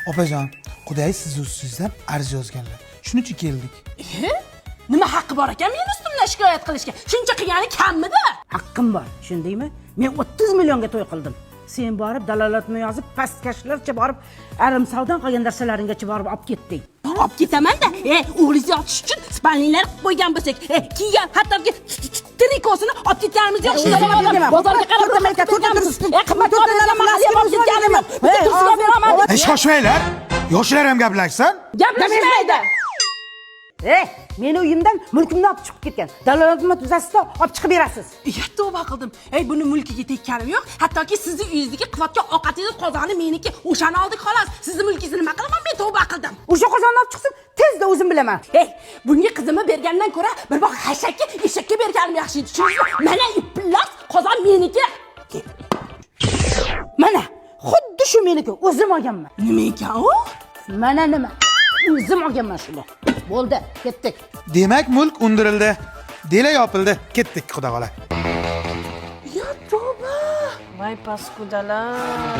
Opajon, Xudoy siz ustingizdan arz yozganlar. Shuning uchun keldik. Nima haqqi bor ekan meni ustimdan shikoyat qilishga? Shuncha qilgani kammidi? Haqqim bor, tushundingmi? Men 30 millionga to'y qildim. Sen borib dalolatni yozib, pastkashlarcha borib, arim savdan qolgan narsalaringgacha borib olib ketding. Olib ketaman-da. O'g'lingizni otish uchun spalnilar qilib qo'ygan bo'lsak, kiygan hattoki trikosini olib ketganimiz yo'q. Bozorga qarab turganmisiz? Qimmat odamlar mahallaga borib ketganimi? Sizga beraman. Shoshmanglar. Yoshlar ham gaplashsin. Gaplashmaydi. Meni uyimdan mulkimni olib chiqib ketgan. Dalolatni tuzasizda olib chiqib berasiz. Tavba qildim. Buni mulkiga tekkanim yo'q. Hattoki sizning uyingizdagi qivatga ovqatingiz qozoni meniki. O'shani oldik xolos. Sizning mulkingizni nima qilaman? Men tavba qildim. O'sha qozonni olib chiqsin, tezda o'zim bilaman. Bunga qizimni bergandan ko'ra bir bor hashakka, eshakka berganim yaxshi edi. Tushundingizmi? Mana iflos qozon meniki. Mana, xuddi shu meniki, o'zim olganman. Nima ekan u? Mana nima? O'zim olganman shuni. Bo'ldi, ketdik. Demak, mulk undirildi. Dela yopildi. Ketdik, xudo xola. Ya tavba. Voy paskudalar.